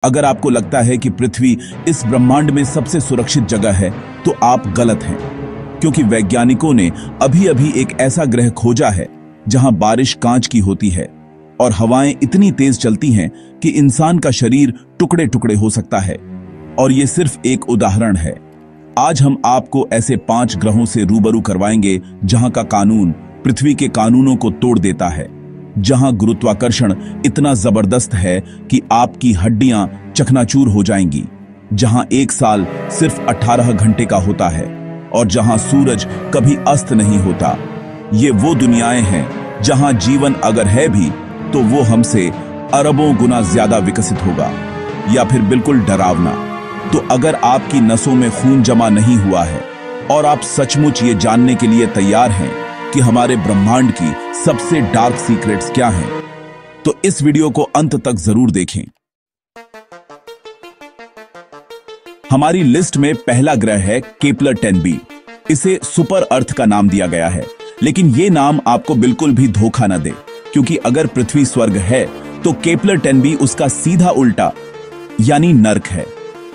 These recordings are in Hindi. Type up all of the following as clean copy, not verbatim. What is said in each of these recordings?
अगर आपको लगता है कि पृथ्वी इस ब्रह्मांड में सबसे सुरक्षित जगह है तो आप गलत हैं, क्योंकि वैज्ञानिकों ने अभी अभी एक ऐसा ग्रह खोजा है जहां बारिश कांच की होती है और हवाएं इतनी तेज चलती हैं कि इंसान का शरीर टुकड़े टुकड़े हो सकता है। और ये सिर्फ एक उदाहरण है। आज हम आपको ऐसे 5 ग्रहों से रूबरू करवाएंगे जहां का कानून पृथ्वी के कानूनों को तोड़ देता है, जहां गुरुत्वाकर्षण इतना जबरदस्त है कि आपकी हड्डियां चकनाचूर हो जाएंगी, जहां एक साल सिर्फ 18 घंटे का होता है और जहां सूरज कभी अस्त नहीं होता। ये वो दुनियाएं हैं जहां जीवन अगर है भी तो वो हमसे अरबों गुना ज्यादा विकसित होगा, या फिर बिल्कुल डरावना। तो अगर आपकी नसों में खून जमा नहीं हुआ है और आप सचमुच ये जानने के लिए तैयार हैं कि हमारे ब्रह्मांड की सबसे डार्क सीक्रेट्स क्या हैं, तो इस वीडियो को अंत तक जरूर देखें। हमारी लिस्ट में पहला ग्रह है केपलर 10b। इसे सुपर अर्थ का नाम दिया गया है, लेकिन यह नाम आपको बिल्कुल भी धोखा न दे, क्योंकि अगर पृथ्वी स्वर्ग है तो केपलर 10b उसका सीधा उल्टा यानी नर्क है।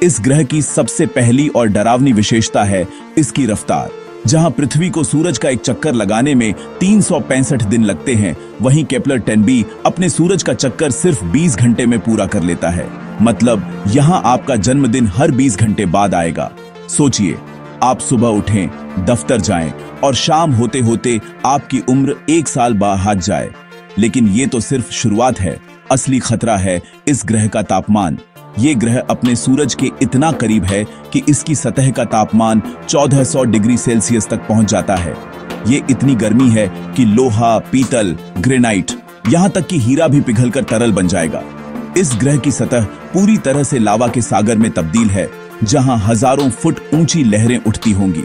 इस ग्रह की सबसे पहली और डरावनी विशेषता है इसकी रफ्तार। जहां पृथ्वी को सूरज का एक चक्कर लगाने में 365 दिन लगते हैं, वहीं केपलर 10b अपने सूरज का चक्कर सिर्फ 20 घंटे में पूरा कर लेता है। मतलब यहां आपका जन्मदिन हर 20 घंटे बाद आएगा। सोचिए, आप सुबह उठें, दफ्तर जाएं और शाम होते होते आपकी उम्र 1 साल बाद जाए। लेकिन ये तो सिर्फ शुरुआत है। असली खतरा है इस ग्रह का तापमान। ये ग्रह अपने सूरज के इतना करीब है कि इसकी सतह का तापमान 1400 डिग्री सेल्सियस तक पहुंच जाता है। ये इतनी गर्मी है कि लोहा, पीतल, ग्रेनाइट, यहां तक कि हीरा भी पिघलकर तरल बन जाएगा। इस ग्रह की सतह पूरी तरह से लावा के सागर में तब्दील है, जहां हजारों फुट ऊंची लहरें उठती होंगी।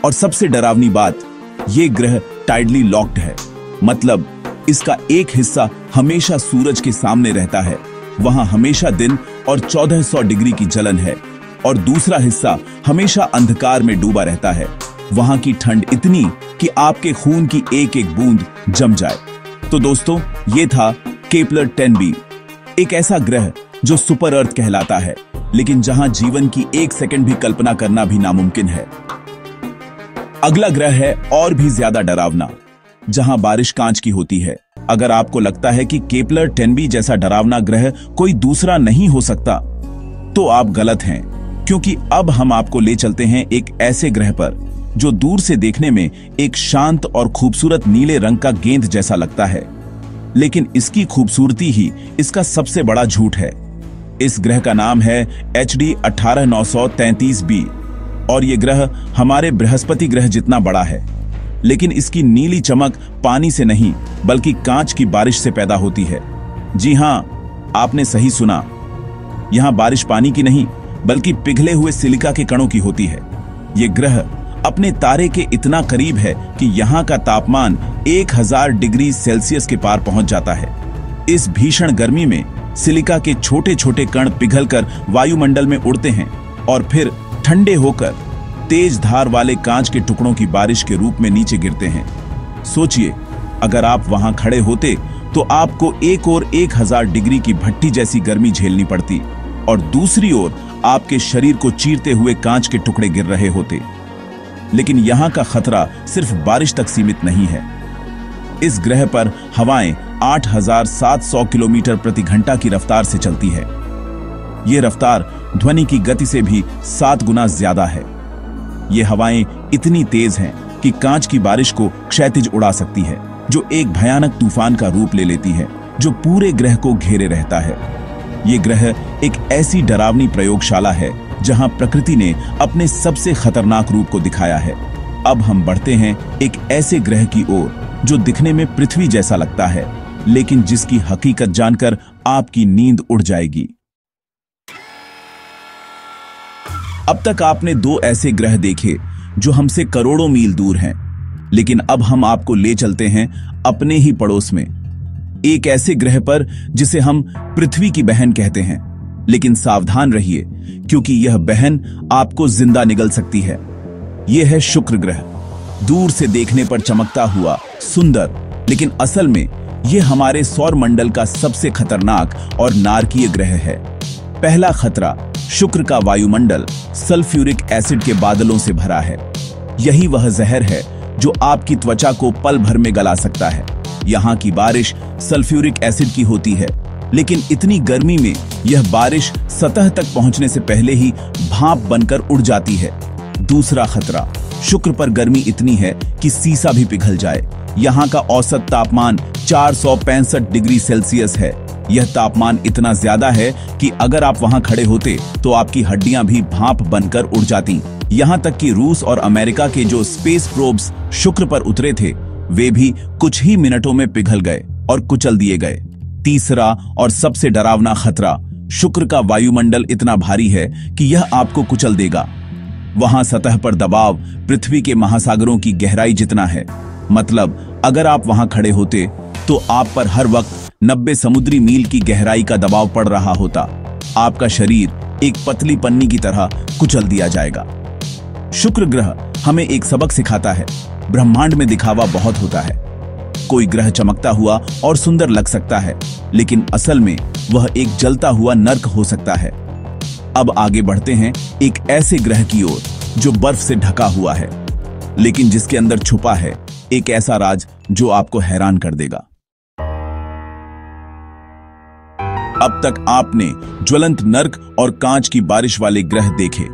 और सबसे डरावनी बात, ये ग्रह टाइडली लॉक्ड है। मतलब इसका एक हिस्सा हमेशा सूरज के सामने रहता है, वहां हमेशा दिन और 1400 डिग्री की जलन है, और दूसरा हिस्सा हमेशा अंधकार में डूबा रहता है। वहां की ठंड इतनी कि आपके खून की एक एक बूंद जम जाए। तो दोस्तों, ये था केपलर 10b, एक ऐसा ग्रह जो सुपर अर्थ कहलाता है, लेकिन जहां जीवन की 1 सेकंड भी कल्पना करना भी नामुमकिन है। अगला ग्रह है और भी ज्यादा डरावना, जहां बारिश कांच की होती है। अगर आपको लगता है कि केपलर 10b जैसा डरावना ग्रह कोई दूसरा नहीं हो सकता, तो आप गलत हैं, क्योंकि अब हम आपको ले चलते हैं एक ऐसे ग्रह पर जो दूर से देखने में एक शांत और खूबसूरत नीले रंग का गेंद जैसा लगता है, लेकिन इसकी खूबसूरती ही इसका सबसे बड़ा झूठ है। इस ग्रह का नाम है HD 18933b और यह ग्रह हमारे बृहस्पति ग्रह जितना बड़ा है, लेकिन इसकी नीली चमक पानी से नहीं बल्कि कांच की बारिश से पैदा होती है। जी हां, आपने सही सुना, यहां बारिश पानी की नहीं बल्कि पिघले हुए सिलिका के कणों की होती है। यह ग्रह अपने तारे के इतना करीब है कि यहां का तापमान 1000 डिग्री सेल्सियस के पार पहुंच जाता है। इस भीषण गर्मी में सिलिका के छोटे छोटे कण पिघलकर वायुमंडल में उड़ते हैं और फिर ठंडे होकर तेज धार वाले कांच के टुकड़ों की बारिश के रूप में नीचे गिरते हैं। सोचिए, अगर आप वहां खड़े होते तो आपको एक ओर 1000 डिग्री की भट्टी जैसी गर्मी झेलनी पड़ती और दूसरी ओर आपके शरीर को चीरते हुए कांच के टुकड़े गिर रहे होते। लेकिन यहां का खतरा सिर्फ बारिश तक सीमित नहीं है। इस ग्रह पर हवाएं 8700 किलोमीटर प्रति घंटा की रफ्तार से चलती है। यह रफ्तार ध्वनि की गति से भी 7 गुना ज्यादा है। ये हवाएं इतनी तेज हैं कि कांच की बारिश को क्षैतिज उड़ा सकती है, जो एक भयानक तूफान का रूप ले लेती है, जो पूरे ग्रह को घेरे रहता है। ये ग्रह एक ऐसी डरावनी प्रयोगशाला है जहां प्रकृति ने अपने सबसे खतरनाक रूप को दिखाया है। अब हम बढ़ते हैं एक ऐसे ग्रह की ओर जो दिखने में पृथ्वी जैसा लगता है, लेकिन जिसकी हकीकत जानकर आपकी नींद उड़ जाएगी। अब तक आपने 2 ऐसे ग्रह देखे जो हमसे करोड़ों मील दूर हैं, लेकिन अब हम आपको ले चलते हैं अपने ही पड़ोस में, एक ऐसे ग्रह पर जिसे हम पृथ्वी की बहन कहते हैं। लेकिन सावधान रहिए, क्योंकि यह बहन आपको जिंदा निगल सकती है। यह है शुक्र ग्रह। दूर से देखने पर चमकता हुआ सुंदर, लेकिन असल में यह हमारे सौर मंडल का सबसे खतरनाक और नारकीय ग्रह है। पहला खतरा, शुक्र का वायुमंडल सल्फ्यूरिक एसिड के बादलों से भरा है। यही वह जहर है जो आपकी त्वचा को पल भर में गला सकता है। यहाँ की बारिश सल्फ्यूरिक एसिड की होती है, लेकिन इतनी गर्मी में यह बारिश सतह तक पहुंचने से पहले ही भाप बनकर उड़ जाती है। दूसरा खतरा, शुक्र पर गर्मी इतनी है कि सीसा भी पिघल जाए। यहाँ का औसत तापमान 465 डिग्री सेल्सियस है। यह तापमान इतना ज्यादा है कि अगर आप वहां खड़े होते तो आपकी हड्डियां भी भाप बनकर उड़ जाती। यहाँ तक कि रूस और अमेरिका के जो स्पेस प्रोब्स शुक्र पर उतरे थे, वे भी कुछ ही मिनटों में पिघल गए और कुचल दिए गए। तीसरा और सबसे डरावना खतरा, शुक्र का वायुमंडल इतना भारी है कि यह आपको कुचल देगा। वहां सतह पर दबाव पृथ्वी के महासागरों की गहराई जितना है। मतलब अगर आप वहां खड़े होते तो आप पर हर वक्त 90 समुद्री मील की गहराई का दबाव पड़ रहा होता। आपका शरीर एक पतली पन्नी की तरह कुचल दिया जाएगा। शुक्र ग्रह हमें एक सबक सिखाता है। ब्रह्मांड में दिखावा बहुत होता है। कोई ग्रह चमकता हुआ और सुंदर लग सकता है, लेकिन असल में वह एक जलता हुआ नर्क हो सकता है। अब आगे बढ़ते हैं एक ऐसे ग्रह की ओर जो बर्फ से ढका हुआ है, लेकिन जिसके अंदर छुपा है एक ऐसा राज जो आपको हैरान कर देगा। अब तक आपने ज्वलंत नर्क और कांच की बारिश वाले ग्रह देखे,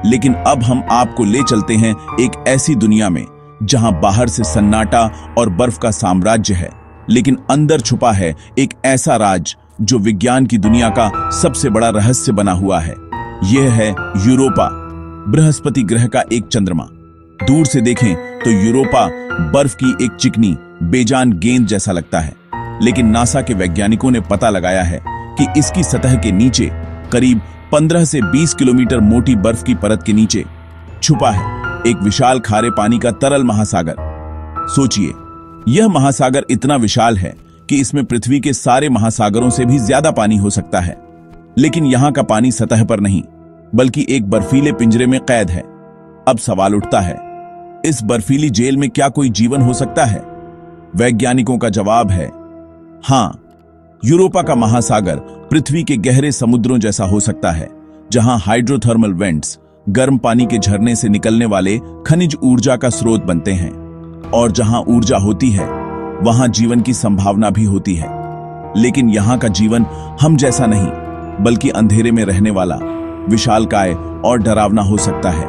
लेकिन अब हम आपको ले चलते हैं एक ऐसी दुनिया में जहां बाहर से सन्नाटा और बर्फ का साम्राज्य है, लेकिन अंदर छुपा है एक ऐसा राज जो विज्ञान की दुनिया का सबसे बड़ा रहस्य बना हुआ है। यह है यूरोपा, बृहस्पति ग्रह का एक चंद्रमा। दूर से देखें तो यूरोपा बर्फ की एक चिकनी बेजान गेंद जैसा लगता है, लेकिन नासा के वैज्ञानिकों ने पता लगाया है कि इसकी सतह के नीचे करीब 15 से 20 किलोमीटर मोटी बर्फ की परत के नीचे छुपा है एक विशाल खारे पानी का तरल महासागर। सोचिए, यह महासागर इतना विशाल है कि इसमें पृथ्वी के सारे महासागरों से भी ज्यादा पानी हो सकता है, लेकिन यहां का पानी सतह पर नहीं बल्कि एक बर्फीले पिंजरे में कैद है। अब सवाल उठता है, इस बर्फीली जेल में क्या कोई जीवन हो सकता है? वैज्ञानिकों का जवाब है हां। यूरोपा का महासागर पृथ्वी के गहरे समुद्रों जैसा हो सकता है, जहां हाइड्रोथर्मल वेंट्स गर्म पानी के झरने से निकलने वाले खनिज ऊर्जा का स्रोत बनते हैं, और जहां ऊर्जा होती है वहां जीवन की संभावना भी होती है। लेकिन यहां का जीवन हम जैसा नहीं, बल्कि अंधेरे में रहने वाला, विशालकाय और डरावना हो सकता है।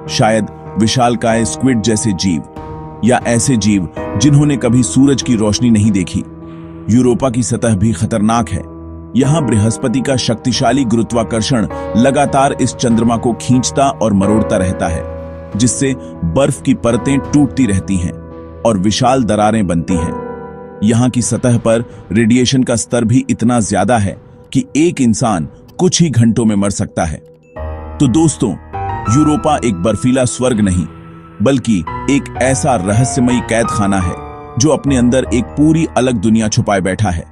शायद विशालकाय स्क्विड जैसे जीव, या ऐसे जीव जिन्होंने कभी सूरज की रोशनी नहीं देखी। यूरोपा की सतह भी खतरनाक है। यहां बृहस्पति का शक्तिशाली गुरुत्वाकर्षण लगातार इस चंद्रमा को खींचता और मरोड़ता रहता है, जिससे बर्फ की परतें टूटती रहती हैं और विशाल दरारें बनती हैं। यहां की सतह पर रेडिएशन का स्तर भी इतना ज्यादा है कि एक इंसान कुछ ही घंटों में मर सकता है। तो दोस्तों, यूरोपा एक बर्फीला स्वर्ग नहीं, बल्कि एक ऐसा रहस्यमयी कैद खाना है जो अपने अंदर एक पूरी अलग दुनिया छुपाए बैठा है।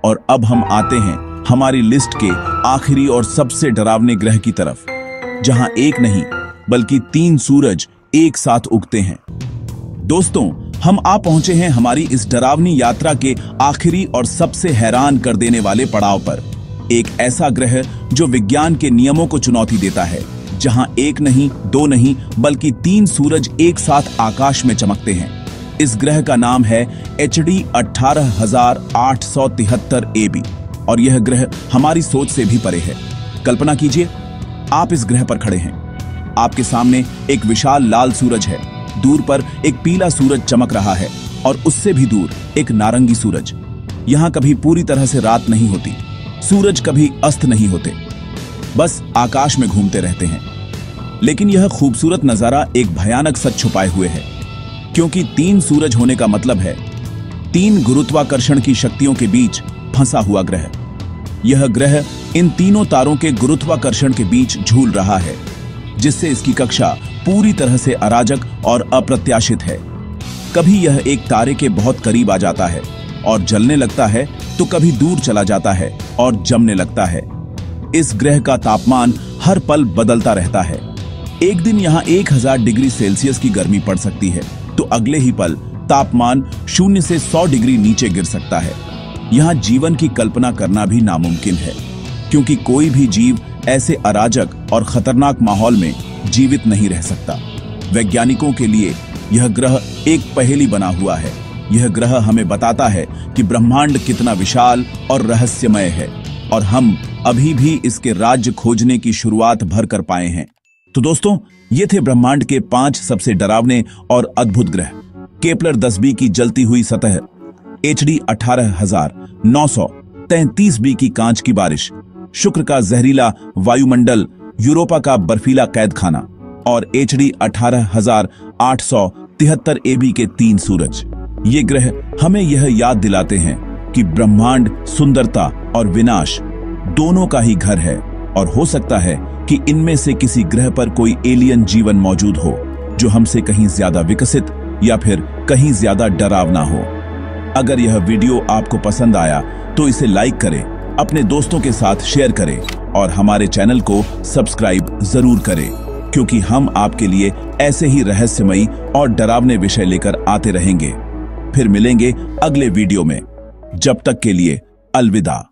और अब हम आते हैं हमारी लिस्ट के आखिरी और सबसे डरावने ग्रह की तरफ, जहां एक नहीं बल्कि 3 सूरज एक साथ उगते हैं। दोस्तों, हम आ पहुंचे हैं हमारी इस डरावनी यात्रा के आखिरी और सबसे हैरान कर देने वाले पड़ाव पर। एक ऐसा ग्रह जो विज्ञान के नियमों को चुनौती देता है, जहां एक नहीं, 2 नहीं, बल्कि 3 सूरज एक साथ आकाश में चमकते हैं। इस ग्रह का नाम है HD 18873 AB, और यह ग्रह हमारी सोच से भी परे है। कल्पना कीजिए, आप इस ग्रह पर खड़े हैं। आपके सामने एक विशाल लाल सूरज है, दूर पर एक पीला सूरज चमक रहा है, और उससे भी दूर एक नारंगी सूरज। यहां कभी पूरी तरह से रात नहीं होती, सूरज कभी अस्त नहीं होते, बस आकाश में घूमते रहते हैं। लेकिन यह खूबसूरत नजारा एक भयानक सच छुपाए हुए है, क्योंकि 3 सूरज होने का मतलब है 3 गुरुत्वाकर्षण की शक्तियों के बीच फंसा हुआ ग्रह। यह ग्रह इन तीनों तारों के गुरुत्वाकर्षण के बीच झूल रहा है, जिससे इसकी कक्षा पूरी तरह से अराजक और अप्रत्याशित है। कभी यह एक तारे के बहुत करीब आ जाता है और जलने लगता है, तो कभी दूर चला जाता है और जमने लगता है। इस ग्रह का तापमान हर पल बदलता रहता है। एक दिन यहाँ 1000 डिग्री सेल्सियस की गर्मी पड़ सकती है, तो अगले ही पल तापमान 0 से 100 डिग्री नीचे गिर सकता है। यहाँ जीवन की कल्पना करना भी नामुमकिन है। क्योंकि कोई भी जीव ऐसे अराजक और खतरनाक माहौल में जीवित नहीं रह सकता। वैज्ञानिकों के लिए यह ग्रह एक पहेली बना हुआ है। यह ग्रह हमें बताता है कि ब्रह्मांड कितना विशाल और रहस्यमय है और हम अभी भी इसके राज्य खोजने की शुरुआत भर कर पाए हैं। तो दोस्तों, ये थे ब्रह्मांड के 5 सबसे डरावने और अद्भुत ग्रह। केपलर 10b की जलती हुई सतह, HD 18,933b की कांच की बारिश, शुक्र का जहरीला वायुमंडल, यूरोपा का बर्फीला कैदखाना और HD 18,873 AB के 3 सूरज। ये ग्रह हमें यह याद दिलाते हैं कि ब्रह्मांड सुंदरता और विनाश दोनों का ही घर है और हो सकता है कि इनमें से किसी ग्रह पर कोई एलियन जीवन मौजूद हो जो हमसे कहीं ज्यादा विकसित या फिर कहीं ज्यादा डरावना हो। अगर यह वीडियो आपको पसंद आया तो इसे लाइक करें, अपने दोस्तों के साथ शेयर करें और हमारे चैनल को सब्सक्राइब जरूर करें, क्योंकि हम आपके लिए ऐसे ही रहस्यमयी और डरावने विषय लेकर आते रहेंगे। फिर मिलेंगे अगले वीडियो में। जब तक के लिए अलविदा।